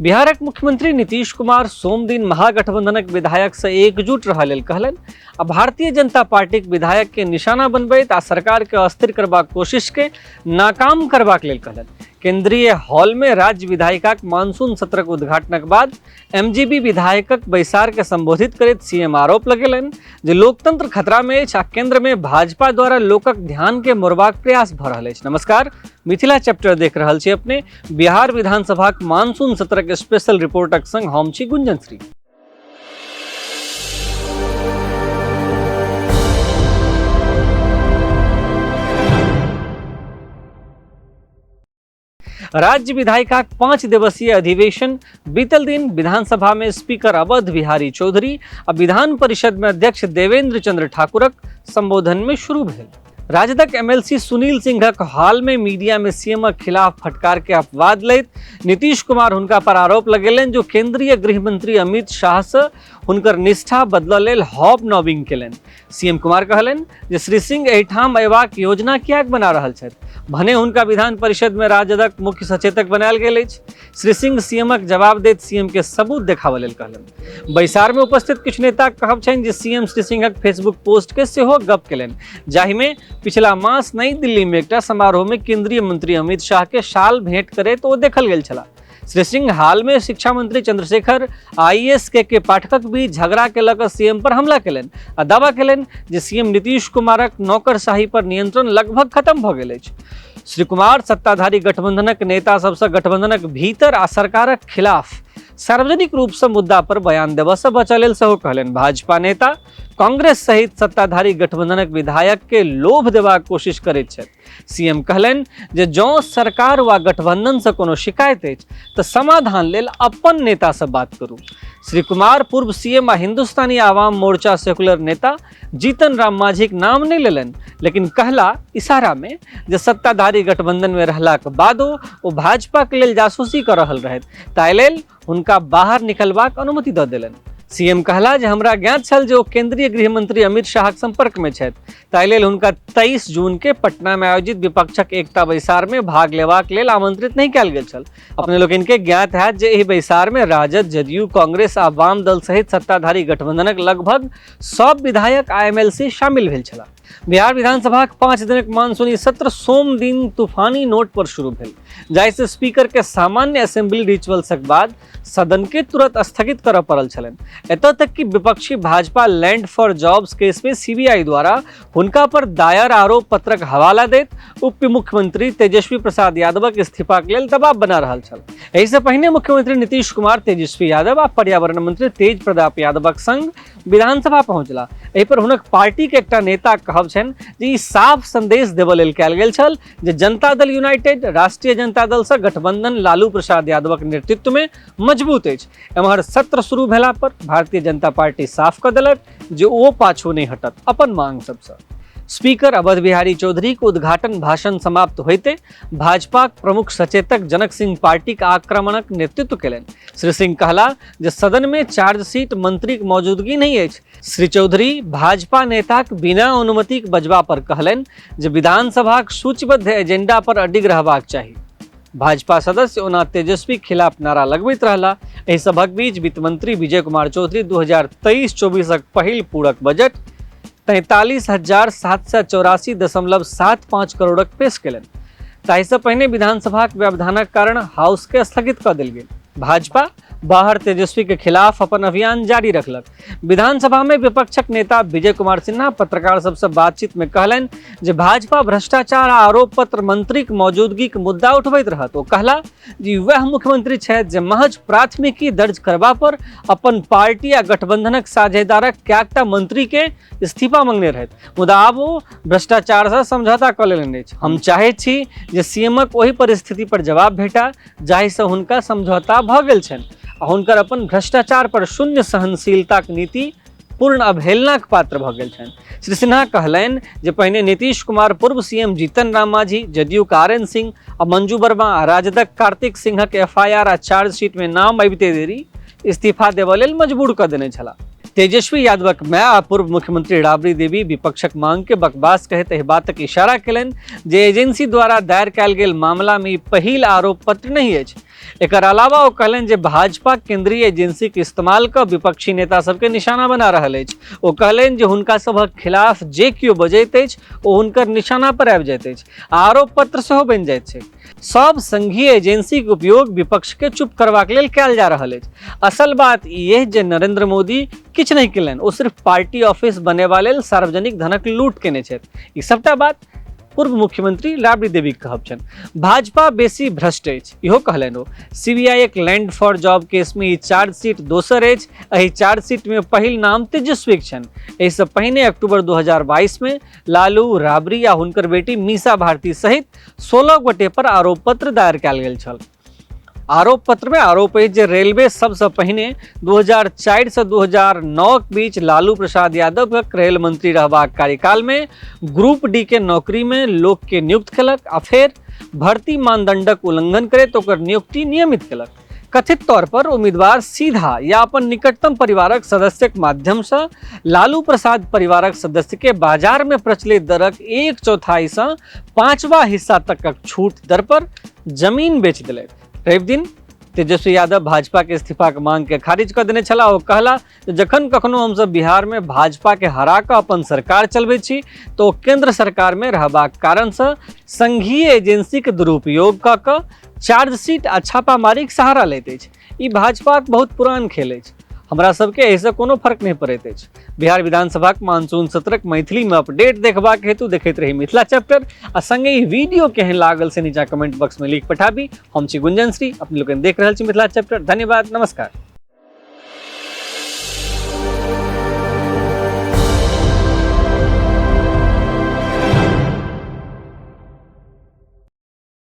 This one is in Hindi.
बिहारक मुख्यमंत्री नीतीश कुमार सोम दिन महागठबंधनक विधायक से एकजुट रहै लेल कहलनि आ भारतीय जनता पार्टीक विधायक के निशाना बनबैत आ सरकार के अस्थिर करबाक कोशिश के नाकाम करबाक लेल कहलनि। केंद्रीय हॉल में राज्य विधायिकाक मानसून सत्रक उद्घाटनक बाद एमजीबी विधायकक बैसार के संबोधित करैत सीएम आरोप लगेलनि जे लोकतंत्र खतरा में अछि आ केंद्र में भाजपा द्वारा लोकक ध्यान के मोड़बाक प्रयास भ रहल अछि। नमस्कार, मिथिला चैप्टर देख रहल छी अपने। बिहार विधानसभाक मानसून सत्रक स्पेशल रिपोर्टक संग हम छी गुंजन श्री। राज्य विधायिका 5 दिवसीय अधिवेशन बीतल दिन विधानसभा में स्पीकर अवध बिहारी चौधरी और विधान परिषद में अध्यक्ष देवेंद्र चंद्र ठाकुरक संबोधन में शुरू भेल। राजदक एमएलसी सुनील सिंहक हाल में मीडिया में सीएम के खिलाफ फटकार के अपवाद लैत नीतीश कुमार हुनका पर आरोप लगेलनि जो केंद्रीय गृह मंत्री अमित शाह से हुनकर निष्ठा बदलऽ लेल हॉब नॉबिंग केलनि। सीएम कुमार कहलनि जे श्री सिंह एहिठाम अयबाक योजना किएक बना रहल छथि, भने हुनका विधान परिषद में राजदक मुख्य सचेतक बनायल गेल अछि। श्री सिंह सीएमक जवाब दैत सीएम के सबूत देखाबऽ लेल कहलनि। बैसार में उपस्थित किछु नेताक कहब छनि जे सीएम श्री सिंहक फेसबुक पोस्ट के सेहो गप केलनि, जाहि में पिछला मास नई दिल्ली में एकटा समारोह में केंद्रीय मंत्री अमित शाह के शाल भेंट करैत ओ देखल गेल छलाह। श्री सिंह हाल में शिक्षा मंत्री चंद्रशेखर आईएएस के पाठकक बीच झगड़ा के लऽ कऽ सीएम पर हमला केलनि आ दावा केलनि जे सीएम नीतीश कुमारक नौकरशाही पर नियंत्रण लगभग खत्म भऽ गेल अछि। श्री कुमार सत्ताधारी गठबंधनक नेता सबसे गठबंधनक भीतर आ सरकारक खिलाफ सार्वजनिक रूप से मुद्दा पर बयान देबऽ से बचऽ लेल सेहो कहलनि। भाजपा नेता कांग्रेस सहित सत्ताधारी गठबंधनक विधायक के लोभ देबाक कोशिश करैत छथि। सीएम कहलनि जे जँ सरकार वा गठबंधन से कोनो शिकायत अछि तऽ समाधान लेल अपन नेता से बात करू। श्री कुमार पूर्व सीएम आ हिंदुस्तानी आवाम मोर्चा सेकुलर नेता जीतन राम मांझीक नाम नहीं लेलनि, लेकिन कहला इशारा में जे सत्ताधारी गठबंधन में रहलाक बादो ओ भाजपा के लेल जासूसी कर रहल रहथि, ताहि लेल हुनका बाहर निकलबाक अनुमति दऽ देलनि। सीएम कहला जे हमरा ज्ञात छल जे ओ केंद्रीय गृह मंत्री अमित शाहक संपर्क में छथि, ताहि लेल हुनका 23 जून के पटना में आयोजित विपक्षक एकता बैसार में भाग लेबाक लेल आमंत्रित नहीं कयल गेल छल। अपने लोग इनके ज्ञात है जे एहि बैसार में राजद, जदयू, कांग्रेस आ वाम दल सहित सत्ताधारी गठबंधनक लगभग सब विधायक आ एमएलसी शामिल भेल छलाह। बिहार विधानसभा 5 दिनक मानसूनी सत्र सोम दिन तूफानी नोट पर शुरू भेल, जाहिसे स्पीकर के सामान्य असेंबली रिचुअल्सक बाद सदन के तुरंत स्थगित करऽ पड़ल छलनि। एतऽ तक कि विपक्षी Bhajpa land for jobs case में सीबीआई द्वारा हुनका पर दायर आरोप पत्रक हवाला दैत उप मुख्यमंत्री तेजस्वी प्रसाद यादवक इस्तीफा के लेल दबाव बना रहल छल। एहि से पहिने मुख्यमंत्री नीतीश कुमार तेजस्वी यादव आ पर्यावरण मंत्री तेज प्रताप यादवक संग विधानसभा पहुंचला। एहि पर हुनक पार्टी के एकटा नेता कहब छनि जे ई साफ संदेश देबऽ लेल कयल गेल छल जे जनता दल यूनाइटेड राष्ट्रीय जनता दल से गठबंधन लालू प्रसाद यादवक नेतृत्व में मजबूत अछि। एम्हर सत्र शुरू भेला पर भारतीय जनता पार्टी साफ कऽ देलक जे ओ पाछू नहीं हटत अपन मांग सबसँ। स्पीकर अवध बिहारी चौधरी के उद्घाटन भाषण समाप्त होते भाजपा प्रमुख सचेतक जनक सिंह पार्टी के आक्रमणक नेतृत्व केलनि। श्री सिंह कहला जे सदन में चार्जशीट मंत्री के मौजूदगी नहीं अछि। श्री चौधरी भाजपा नेताक बिना अनुमति बजबा पर कहलनि जे विधानसभा सूचीबद्ध एजेंडा पर अडिग रहबाक चाही। भाजपा सदस्य ओना तेजस्वी खिलाफ नारा लगबैत रहला। एहि सभक बीच वित्त मंत्री विजय कुमार चौधरी 2023-24 पहिल पूरक बजट 43,784.75 करोड़क पेश केलनि। ताहि से पहिने विधानसभाक व्यवधानक कारण हाउस के स्थगित कऽ देल गेल। भाजपा बाहर तेजस्वी के खिलाफ अपन अभियान जारी रखलक। विधानसभा में विपक्षक नेता विजय कुमार सिन्हा पत्रकार सबसे बातचीत में कहलनि जे भाजपा भ्रष्टाचार आ आरोप पत्र मंत्री के मौजूदगी के मुद्दा उठबैत रहत। ओ कहला जे वह मुख्यमंत्री छथि जे महज प्राथमिकी दर्ज करबा पर अपन पार्टी आ गठबंधनक साझेदारक कएकटा मंत्री के इस्तीफा मांगने रहथि, मुदा आब ओ भ्रष्टाचार से समझौता कऽ लेलनि अछि। हम चाहैत छी जे सीएमक ओहि परिस्थिति पर जवाब भेटा जाहि से हुनका समझौता भऽ गेल छनि आ हुनकर अपन भ्रष्टाचार पर शून्य सहनशीलताक नीति पूर्ण अवहेलनाक पात्र भऽ गेल छनि। श्री सिन्हा कहलनि जे पहिने नीतीश कुमार पूर्व सीएम जीतन राम मांझी, जदयू आरएन सिंह आ मंजू वर्मा आ राजदक कार्तिक सिंहक एफआईआर आ चार्जशीट में नाम अबिते देरी इस्तीफा देबऽ लेल मजबूर कऽ देने छलाह। तेजस्वी यादवक माय आ पूर्व मुख्यमंत्री राबड़ी देवी विपक्षक मांग के बकवास कहैत एहि बातक इशारा केलनि जे एजेंसी द्वारा दायर कयल गेल मामला में पहिल आरोप पत्र नहीं अछि। एकर अलावा वो कहलन जे भाजपा केंद्रीय एजेंसी के इस्तेमाल कर विपक्षी नेता सबके निशाना बना रहल अछि। वो कहलन जे हुनका सभक खिलाफ जे कियो बजैत अछि ओ हुनकर निशाना पर आबि जाइत अछि, आरोप पत्र सेहो बनि जाइत छै। सब संघीय एजेंसी के उपयोग विपक्ष के चुप करबाक लेल कयल जा रहल अछि। असल बात ई अछि जे नरेंद्र मोदी किछु नहीं केलनि, ओ सिर्फ पार्टी ऑफिस बनेबा लेल सार्वजनिक धनक लूट केने छथि। ई सबटा बात पूर्व मुख्यमंत्री राबड़ी देवी कहब छनि। भाजपा बेसी भ्रष्ट अछि इहो कहलनि ओ। सीबीआई एक लैंड फॉर जॉब केस में ई चार्जशीट दोसर अछि। एहि चार्जशीट में पहिल नाम तेजस्वीक छनि। एहिसँ पहिने अक्टूबर 2022 में लालू, राबड़ी आ हुनकर बेटी मीसा भारती सहित 16 गोटे पर आरोप पत्र दायर कयल गेल छल। आरोप पत्र में आरोप है जे रेलवे सबसे पहिने 2004 से 2009 के बीच लालू प्रसाद यादव के रेल मंत्री रहबाक कार्यकाल में ग्रुप डी के नौकरी में लोक के नियुक्त केलक आ फिर भर्ती मानदंडक उल्लंघन करैत ओकर नियुक्ति नियमित केलक। कथित तौर पर उम्मीदवार सीधा या अपन निकटतम परिवारक सदस्यक माध्यम से लालू प्रसाद परिवारक सदस्य के बाजार में प्रचलित दरक 1/4 से 5वां हिस्सा तक छूट दर पर जमीन बेच दिले। रवि दिन तेजस्वी यादव भाजपा के इस्तीफा के मांग के खारिज कर देने छला। ओ कहला जखन कखनो हम सब बिहार में भाजपा के हरा के अपन सरकार चलबे छी तो केंद्र सरकार में रहबाक कारण से संघीय एजेंसी के दुरुपयोग क के चार्जशीट आ छापामारी के सहारा लेत अछि। ई भाजपा के बहुत पुरान खेल अछि। हमरा सबके एहिसँ कोनो फर्क नहीं पड़ैत अछि। बिहार विधानसभा के मानसून सत्रक मैथिली में अपडेट देखबाक हेतु देखैत रही मिथिला चैप्टर आ संगे ई वीडियो केहन लागल से नीचा कमेंट बॉक्स में लिख पठाबी। हम छी गुंजन श्री, अपने लोगन देख रहल छी मिथिला चैप्टर। धन्यवाद, नमस्कार।